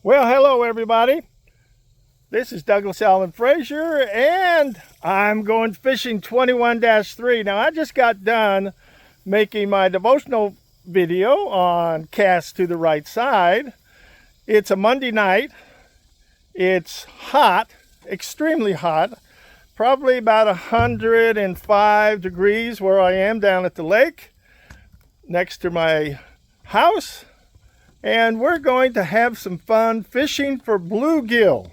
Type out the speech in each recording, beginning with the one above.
Well, hello everybody. This is Douglas Allen Frazier, and I'm going fishing 21-3. Now, I just got done making my devotional video on cast to the right side. It's a Monday night. It's hot, extremely hot, probably about 105 degrees where I am down at the lake next to my house. And we're going to have some fun fishing for bluegill.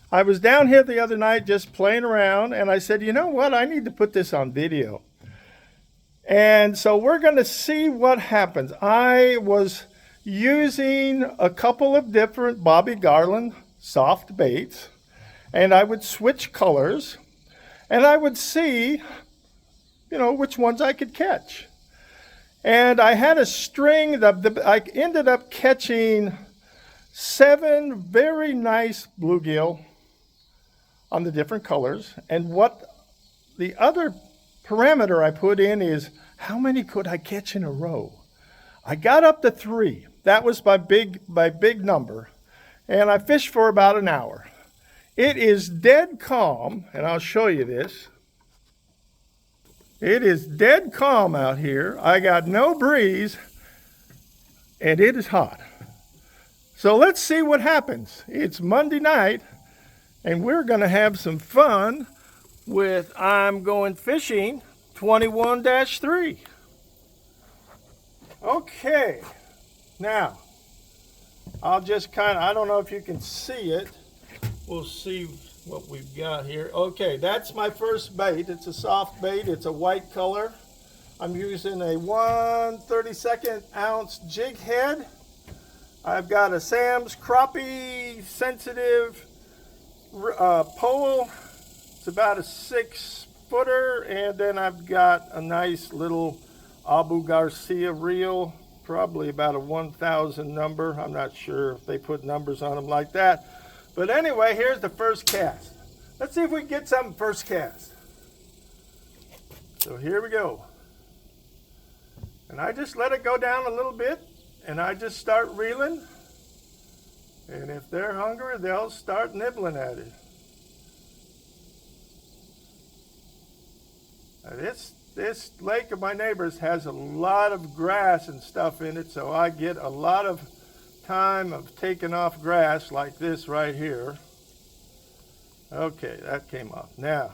I was down here the other night just playing around, and I said, you know what, I need to put this on video. And so we're going to see what happens. I was using a couple of different Bobby Garland soft baits, and I would switch colors, and I would see, which ones I could catch. And I had a string that I ended up catching 7 very nice bluegill on the different colors. And what the other parameter I put in is how many could I catch in a row? I got up to 3. That was my big number. And I fished for about an hour. It is dead calm, and I'll show you this. It is dead calm out here. I got no breeze, and it is hot. So let's see what happens. It's Monday night, and we're going to have some fun with I'm Going Fishing 21-3. Okay, now, I'll just I don't know if you can see it. We'll see what we've got here. Okay, that's my first bait. It's a soft bait. It's a white color. I'm using a 1/32 ounce jig head. I've got a Sam's crappie sensitive pole. It's about a 6-footer, and then I've got a nice little Abu Garcia reel, probably about a 1,000 number. I'm not sure if they put numbers on them like that. But anyway, here's the first cast. Let's see if we can get something first cast. So here we go. And I just let it go down a little bit, and I just start reeling. And if they're hungry, they'll start nibbling at it. Now this lake of my neighbor's has a lot of grass and stuff in it, so I get a lot of time of taking off grass like this right here. Okay, that came off. Now,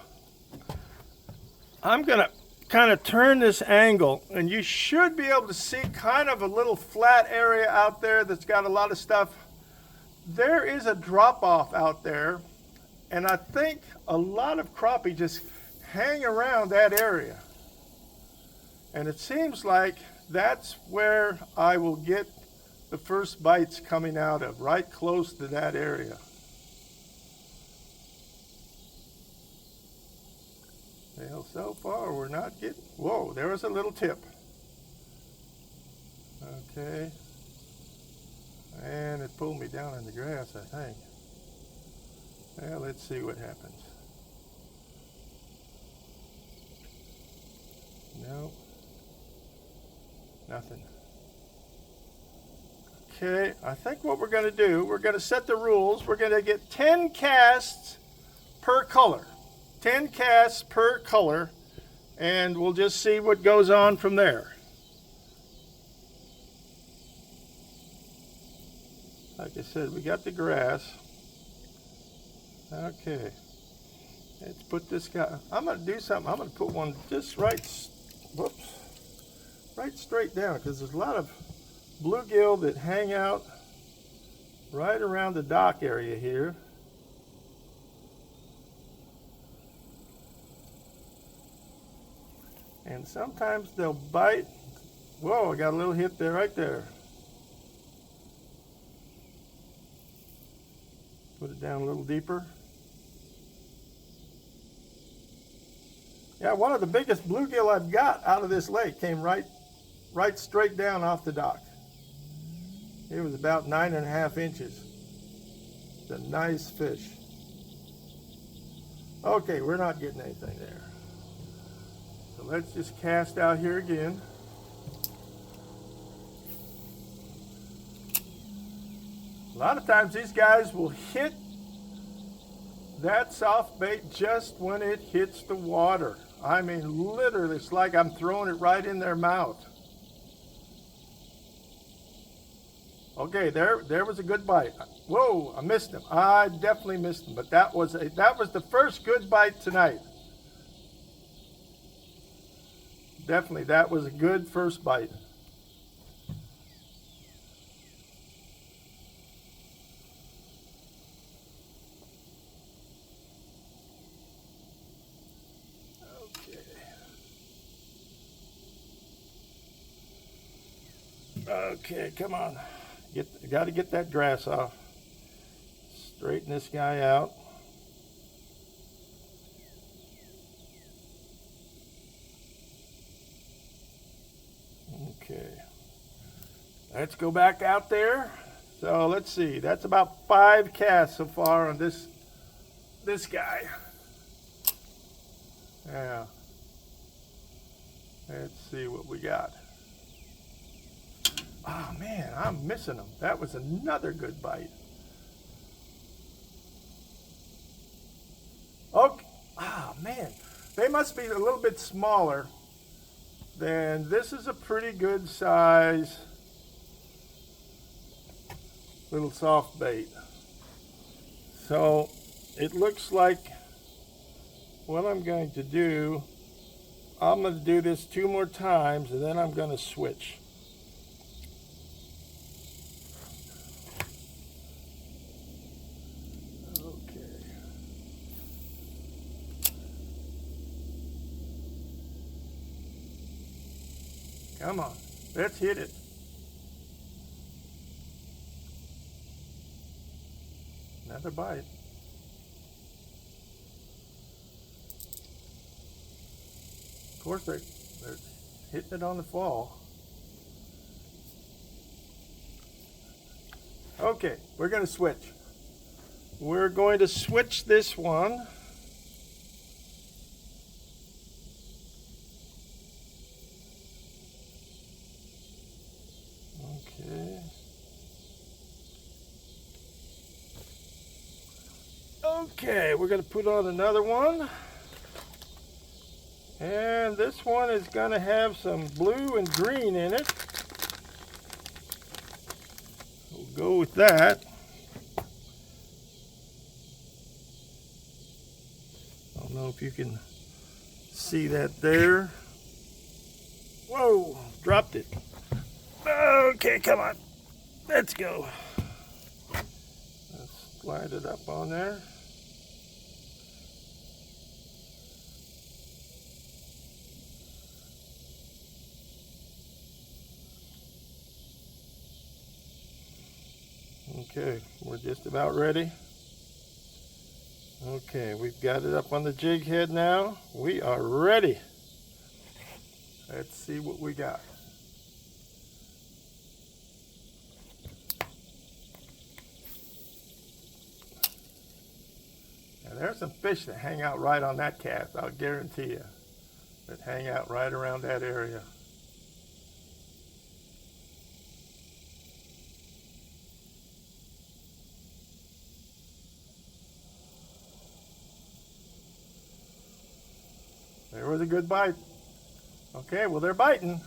I'm gonna kind of turn this angle, and you should be able to see kind of a little flat area out there that's got a lot of stuff. There is a drop off out there, and I think a lot of crappie just hang around that area. And it seems like that's where I will get the first bites coming out of, right close to that area. Well, so far we're not getting, whoa, there was a little tip. Okay. And it pulled me down in the grass, I think. Well, let's see what happens. No. Nothing. Okay, I think what we're going to do, we're going to set the rules. We're going to get 10 casts per color. 10 casts per color, and we'll just see what goes on from there. Like I said, we got the grass. Okay, let's put this guy, I'm going to do something. I'm going to put one just right straight down, because there's a lot of bluegill that hang out right around the dock area here. And sometimes they'll bite. Whoa, I got a little hit there, right there. Put it down a little deeper. Yeah, one of the biggest bluegill I've got out of this lake came right straight down off the dock. It was about 9.5 inches. It's a nice fish. Okay, we're not getting anything there. So let's just cast out here again. A lot of times these guys will hit that soft bait just when it hits the water. I mean, literally, it's like I'm throwing it right in their mouth. Okay, there was a good bite. Whoa, I missed him. I definitely missed him, but that was the first good bite tonight. Definitely, that was a good first bite. Okay, come on. Got to get that grass off. Straighten this guy out. Okay. Let's go back out there. So let's see. That's about 5 casts so far on this guy. Yeah. Let's see what we got. Oh man, I'm missing them. That was another good bite. Okay. Oh man, they must be a little bit smaller. Then this is a pretty good size little soft bait. So it looks like what I'm going to do, I'm going to do this 2 more times and then I'm going to switch. Come on, let's hit it. Another bite. Of course, they're hitting it on the fall. Okay, we're going to switch. We're going to switch this one. Okay, we're going to put on another one. And this one is going to have some blue and green in it. We'll go with that. I don't know if you can see that there. Whoa, dropped it. Okay, come on. Let's go. Let's slide it up on there. Okay, we're just about ready. Okay, we've got it up on the jig head now. We are ready. Let's see what we got. Now there's some fish that hang out right on that cast, I'll guarantee you. That hang out right around that area. There was a good bite. Okay, well they're biting.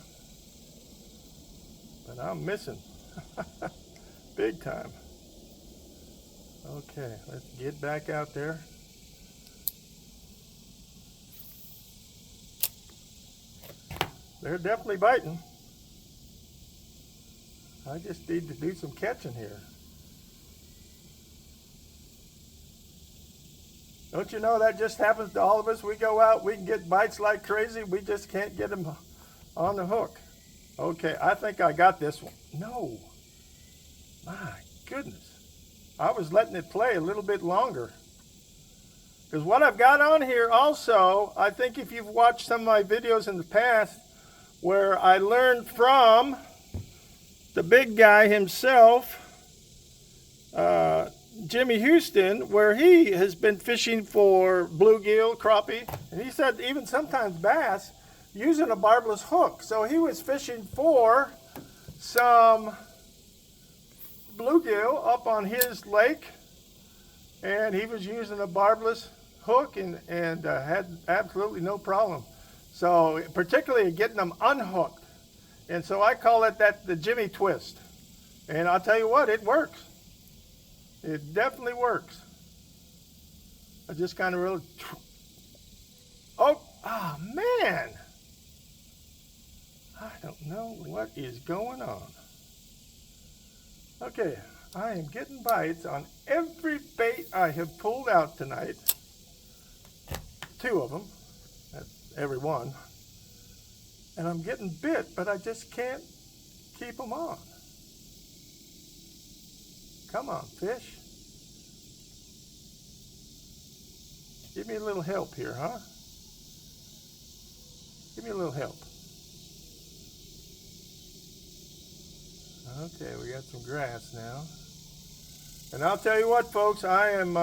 But I'm missing. Big time. Okay, let's get back out there. They're definitely biting. I just need to do some catching here. Don't you know that just happens to all of us? We go out, we can get bites like crazy. We just can't get them on the hook. Okay, I think I got this one. No. My goodness. I was letting it play a little bit longer. Because what I've got on here also, I think if you've watched some of my videos in the past where I learned from the big guy himself, Jimmy Houston, where he has been fishing for bluegill, crappie, and he said even sometimes bass using a barbless hook. So he was fishing for some bluegill up on his lake, and he was using a barbless hook and had absolutely no problem. So particularly getting them unhooked. And so I call it the Jimmy twist. And I'll tell you what, it works. It definitely works. I just kind of really, oh man. I don't know what is going on. Okay, I am getting bites on every bait I have pulled out tonight. 2 of them, every one. And I'm getting bit, but I just can't keep them on. Come on, fish. Give me a little help here, huh? Give me a little help. Okay, we got some grass now. And I'll tell you what, folks, I am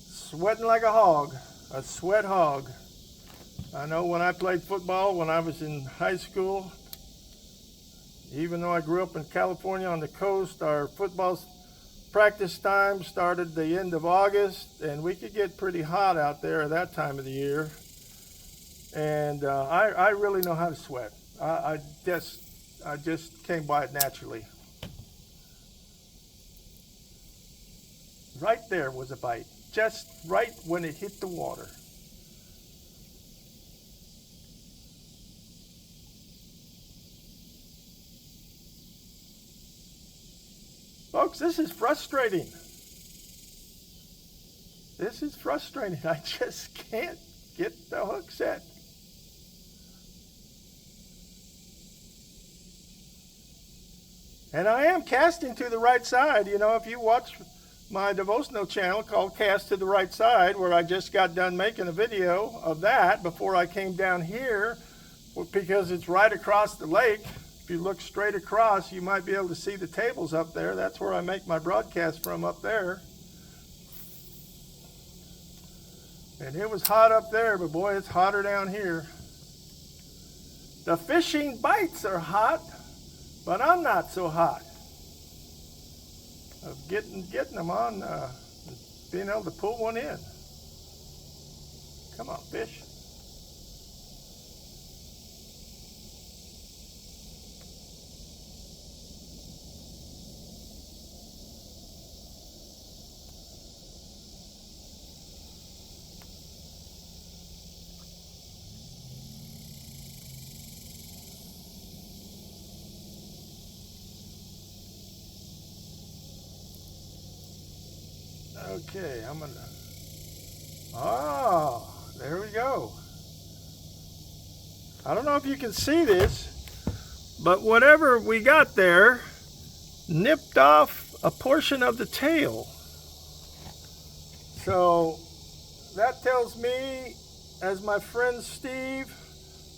sweating like a hog, a sweat hog. I know when I played football when I was in high school, even though I grew up in California on the coast, our football practice time started the end of August, and we could get pretty hot out there at that time of the year. And I really know how to sweat. I just came by it naturally. Right there was a bite, just right when it hit the water. Folks, this is frustrating. This is frustrating. I just can't get the hook set. And I am casting to the right side. You know, if you watch my devotional channel called Cast to the Right Side, where I just got done making a video of that before I came down here, because it's right across the lake. If you look straight across, you might be able to see the tables up there. That's where I make my broadcast from, up there. And it was hot up there, but boy, it's hotter down here. The fishing bites are hot, but I'm not so hot. Of getting them on, being able to pull one in. Come on, fish. Okay, I'm gonna, there we go. I don't know if you can see this, but whatever we got there nipped off a portion of the tail. So that tells me, as my friend Steve,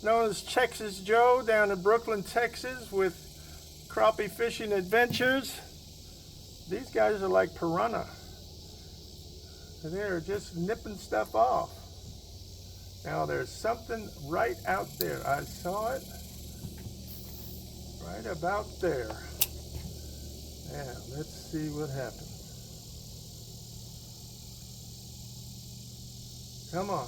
known as Texas Joe down in Brooklyn, Texas, with Crappie Fishing Adventures, these guys are like piranha. They're just nipping stuff off. Now there's something right out there. I saw it right about there. Now let's see what happens. Come on.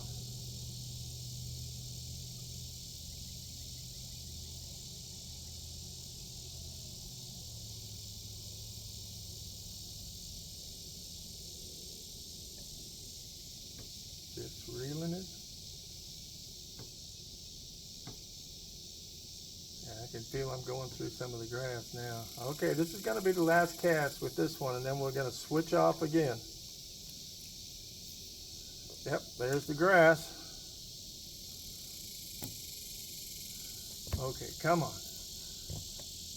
Just reeling it. Yeah, I can feel I'm going through some of the grass now. Okay, this is going to be the last cast with this one, and then we're going to switch off again. Yep, there's the grass. Okay, come on.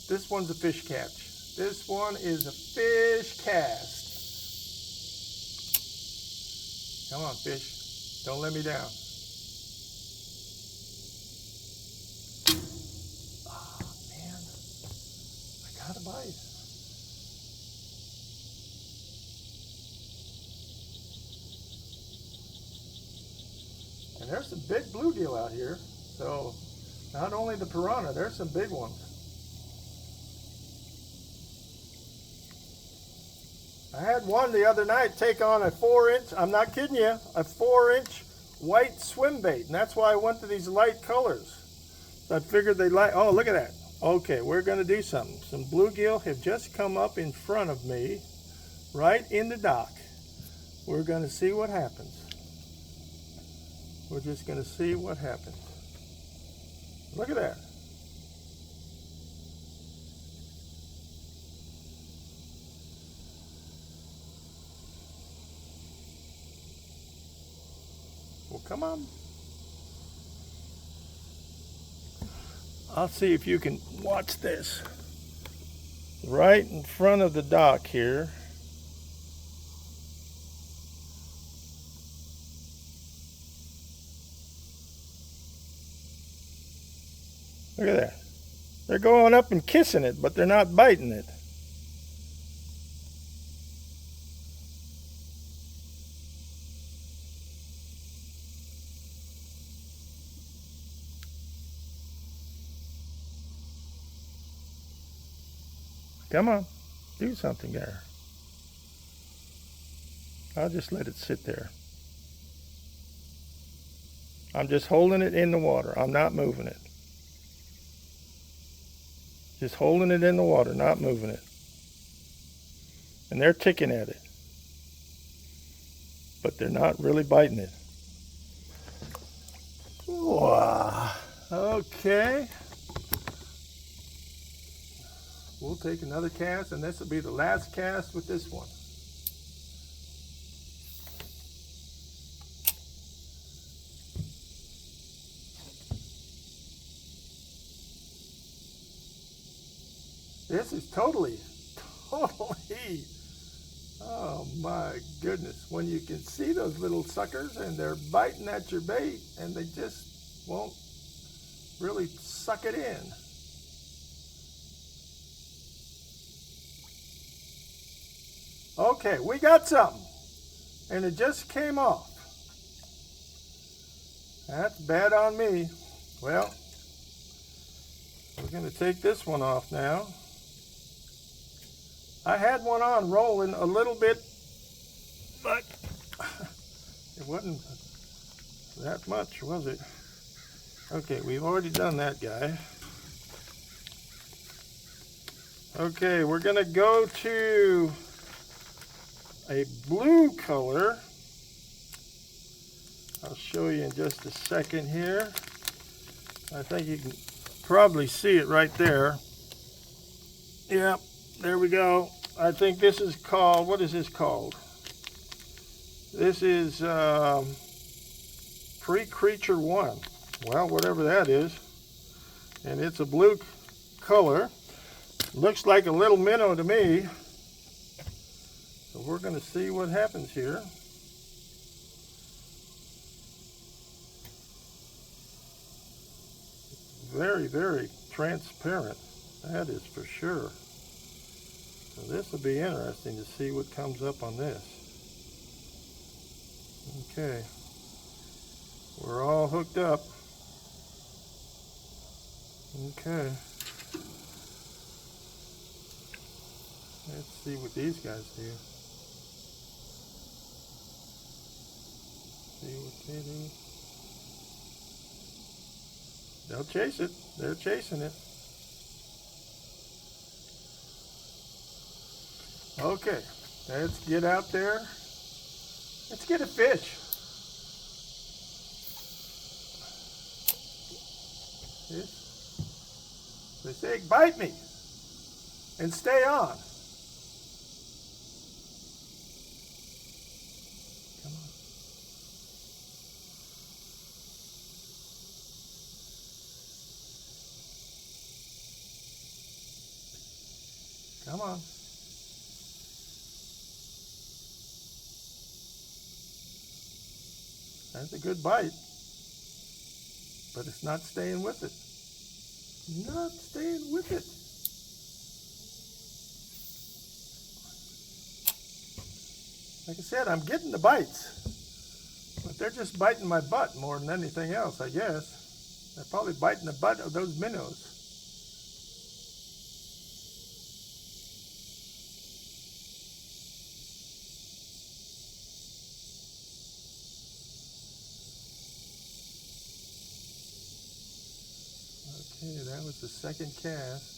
This one's a fish catch. This one is a fish cast. Come on, fish. Don't let me down. Oh, man. I got a bite. And there's some big bluegill out here. So, not only the piranha, there's some big ones. I had one the other night take on a 4-inch, I'm not kidding you, a 4-inch white swim bait. And that's why I went to these light colors. So I figured they'd like, oh, look at that. Okay, we're going to do something. Some bluegill have just come up in front of me, right in the dock. We're going to see what happens. We're just going to see what happens. Look at that. Well, come on. I'll see if you can watch this. Right in front of the dock here. Look at that. They're going up and kissing it, but they're not biting it. Come on, do something there. I'll just let it sit there. I'm just holding it in the water. I'm not moving it. Just holding it in the water, not moving it. And they're ticking at it. But they're not really biting it. Wow. Okay. We'll take another cast, and this will be the last cast with this one. This is totally, oh my goodness. When you can see those little suckers and they're biting at your bait and they just won't really suck it in. Okay, we got something. And it just came off. That's bad on me. Well, we're going to take this one off now. I had one on rolling a little bit, but it wasn't that much, was it? Okay, we've already done that guy. Okay, we're going to go to a blue color. I'll show you in just a second here. I think you can probably see it right there. Yep, there we go. I think this is called, what is this called? This is Pre-Creature 1. Well, whatever that is. And it's a blue color. Looks like a little minnow to me. So we're going to see what happens here. Very, very transparent. That is for sure. So this will be interesting to see what comes up on this. Okay. We're all hooked up. Okay. Let's see what these guys do. See what they do. They'll chase it. They're chasing it. Okay, let's get out there. Let's get a fish. They say, bite me and stay on. Come on. That's a good bite, but it's not staying with it. Not staying with it. Like I said, I'm getting the bites, but they're just biting my butt more than anything else, I guess. They're probably biting the butt of those minnows. Okay, that was the second cast.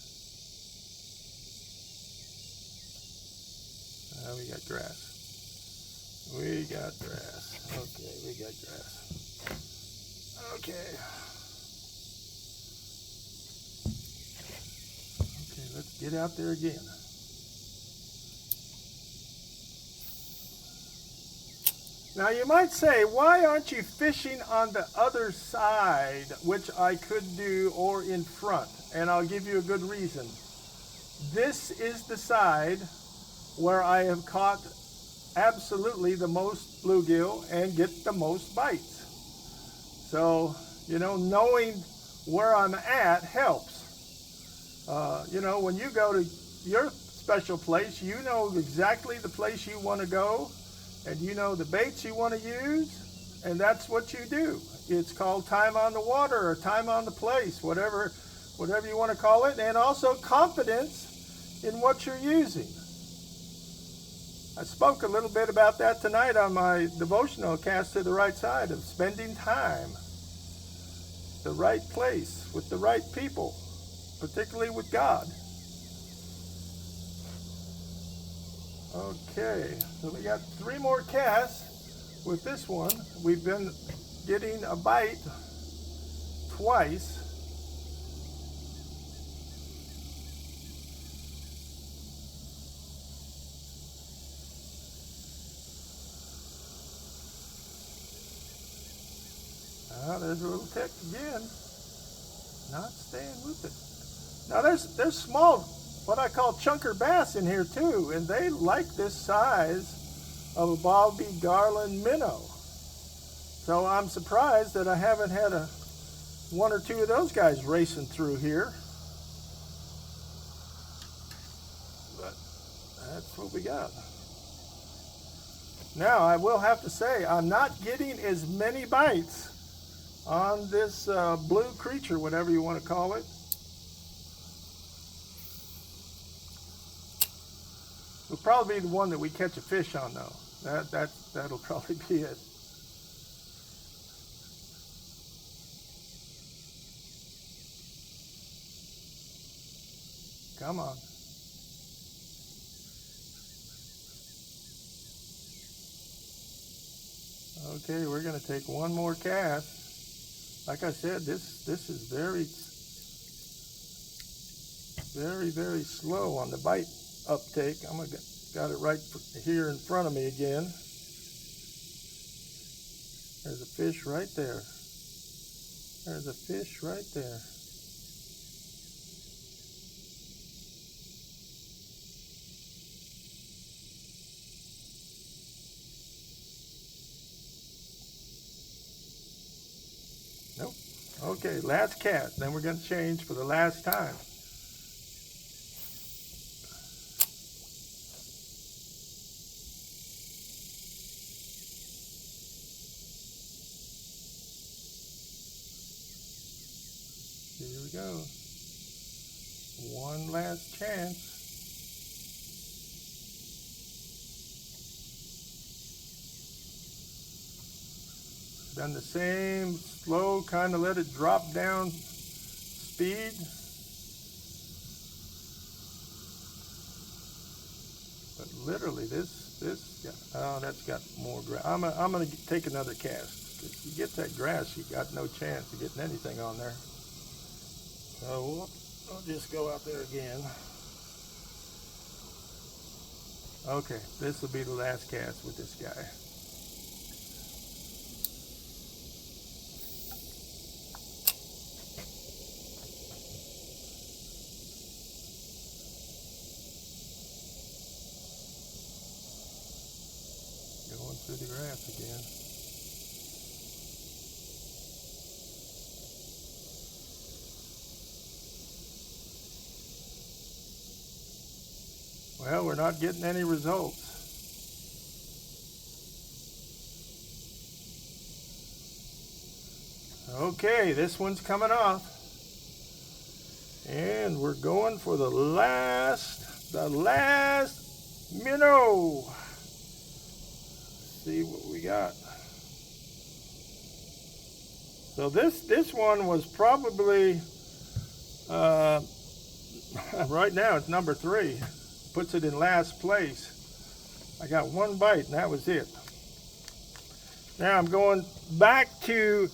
We got grass. We got grass. Okay, we got grass. Okay. Okay, let's get out there again. Now you might say, why aren't you fishing on the other side, which I could do, or in front? And I'll give you a good reason. This is the side where I have caught absolutely the most bluegill and get the most bites. So, you know, knowing where I'm at helps. You know, when you go to your special place, you know exactly the place you want to go, and you know the baits you want to use, and that's what you do. It's called time on the water or time on the place, whatever you want to call it, and also confidence in what you're using. I spoke a little bit about that tonight on my devotional, Cast to the Right Side, of spending time, the right place, with the right people, particularly with God. Okay, so we got 3 more casts with this one. We've been getting a bite twice. There's a little tick again. Not staying with it. Now there's small, what I call chunker bass in here too, and they like this size of a Bobby Garland minnow. So I'm surprised that I haven't had 1 or 2 of those guys racing through here. But that's what we got. Now I will have to say, I'm not getting as many bites on this blue creature, whatever you want to call it. It'll probably be the one that we catch a fish on, though. That'll probably be it. Come on. Okay, we're going to take 1 more cast. Like I said, this is very, very slow on the bite uptake. Got it right here in front of me again. There's a fish right there. There's a fish right there. Nope. Okay, last cast. Then we're going to change for the last time. Here we go. One last chance. Done the same slow, kind of let it drop down speed. But literally that's got more grass. I'm gonna take another cast. If you get that grass, you got no chance of getting anything on there. So we'll just go out there again. Okay, this will be the last cast with this guy. Going through the grass again. Well, we're not getting any results. Okay, this one's coming off. And we're going for the last minnow. See what we got. So this one was probably Uh, right now it's number 3. Puts it in last place. I got one bite and that was it. Now I'm going back to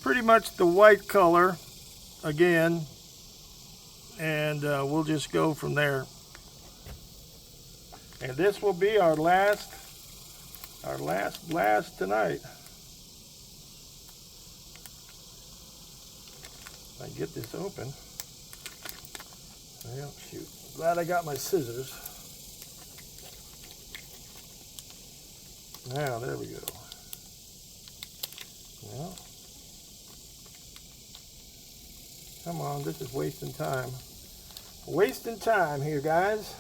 pretty much the white color again, and we'll just go from there. And this will be our last blast tonight. If I can get this open. Well, shoot. Glad I got my scissors. Now, there we go. Well, come on, this is wasting time. Wasting time here, guys.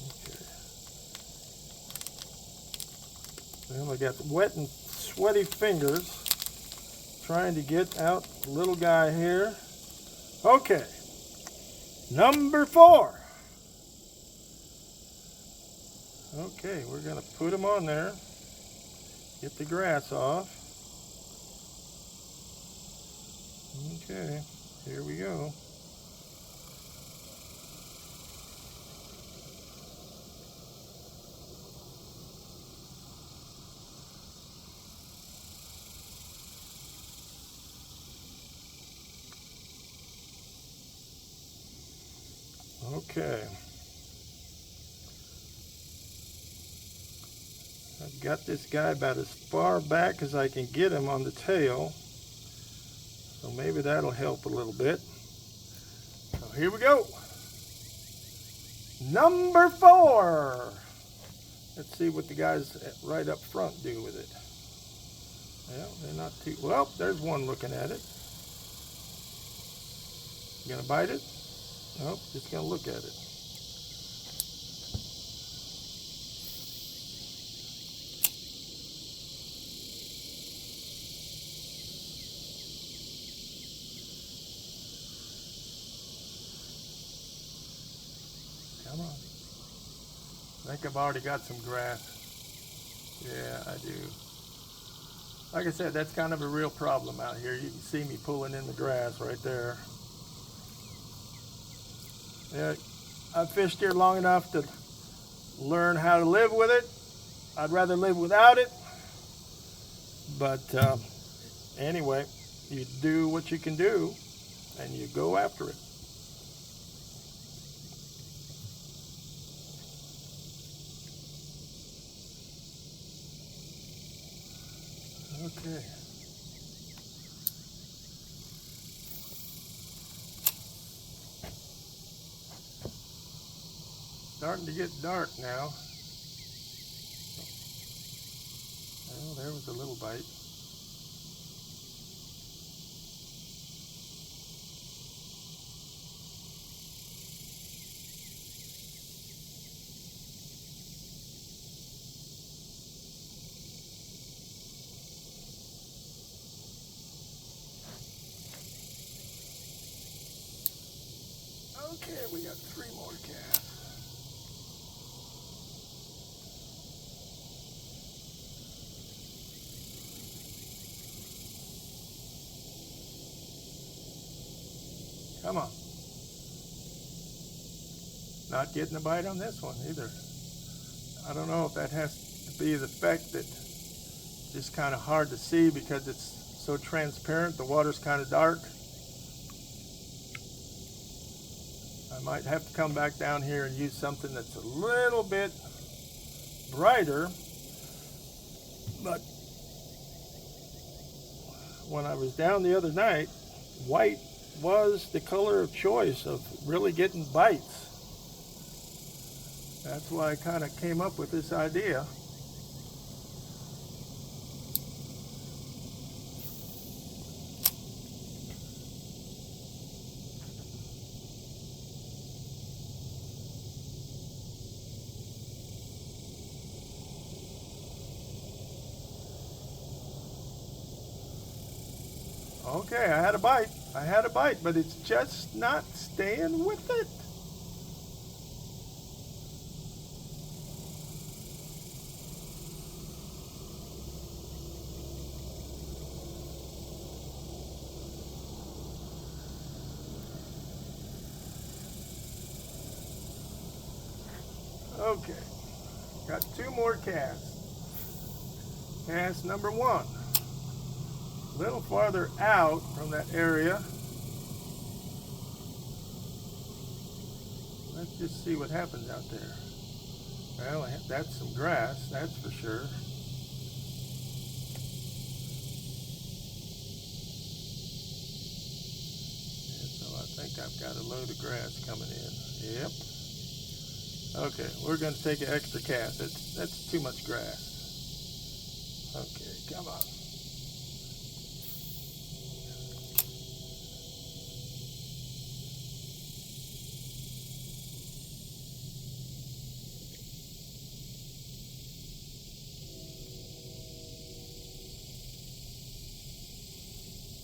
Okay. Well, I got wet and sweaty fingers trying to get out the little guy here. Okay, number 4. Okay, we're gonna put him on there. Get the grass off. Okay, here we go. Okay. I've got this guy about as far back as I can get him on the tail. So maybe that'll help a little bit. So here we go. Number 4. Let's see what the guys right up front do with it. Well, they're not too, well, there's one looking at it. You gonna bite it? Nope, just gonna look at it. Come on. I think I've already got some grass. Yeah, I do. Like I said, that's kind of a real problem out here. You can see me pulling in the grass right there. Yeah, I've fished here long enough to learn how to live with it. I'd rather live without it. But anyway, you do what you can do and you go after it. Okay. Starting to get dark now. Well, there was a little bite. Okay, we got 3 more casts. Come on. Not getting a bite on this one either. I don't know if that has to be the fact that it's just kind of hard to see because it's so transparent. The water's kind of dark. I might have to come back down here and use something that's a little bit brighter. But when I was down the other night, white was the color of choice of really getting bites. That's why I kind of came up with this idea. Okay, I had a bite. I had a bite, but it's just not staying with it. Okay, got 2 more casts. Cast number 1. A little farther out from that area. Let's just see what happens out there. Well, that's some grass, that's for sure. And so I think I've got a load of grass coming in. Yep. Okay, we're going to take an extra cast. That's too much grass. Okay, come on.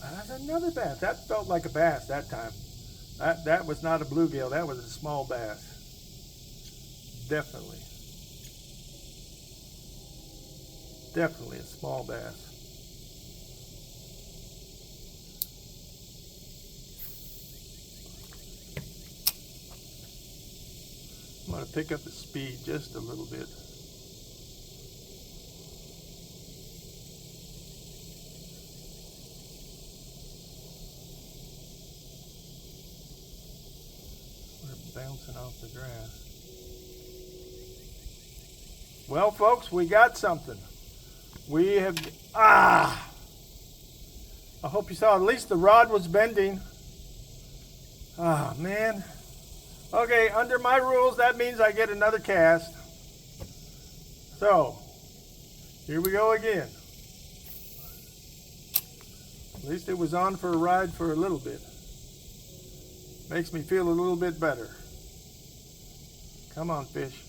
That's another bass. That felt like a bass that time. That was not a bluegill. That was a small bass. Definitely. Definitely a small bass. I'm going to pick up the speed just a little bit. We're bouncing off the grass. Well, folks, we got something. We have, I hope you saw at least the rod was bending. Ah, man. Okay, under my rules, that means I get another cast. So, here we go again. At least it was on for a ride for a little bit. Makes me feel a little bit better. Come on, fish.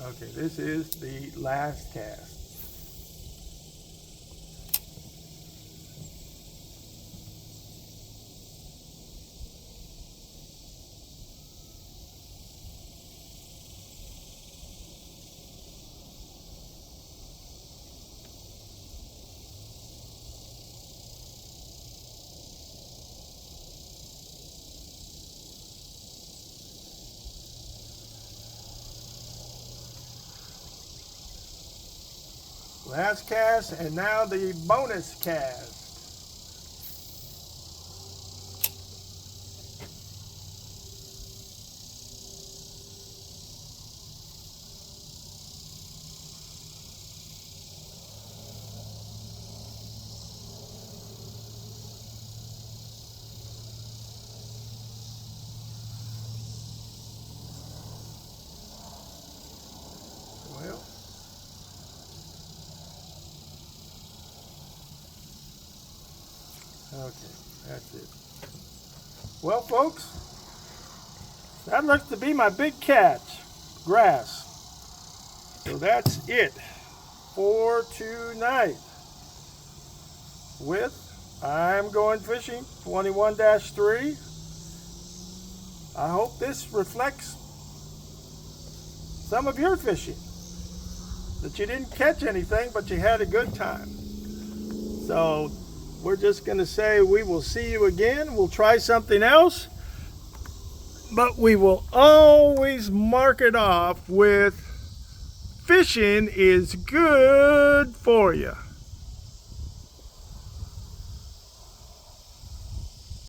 Okay, this is the last cast. Last cast, and now the bonus cast. Well, okay, that's it. Well, folks, that looks to be my big catch, grass. So that's it for tonight with I'm Going Fishing 21-3. I hope this reflects some of your fishing, that you didn't catch anything, but you had a good time. So we're just going to say we will see you again. We'll try something else, but we will always mark it off with fishing is good for you.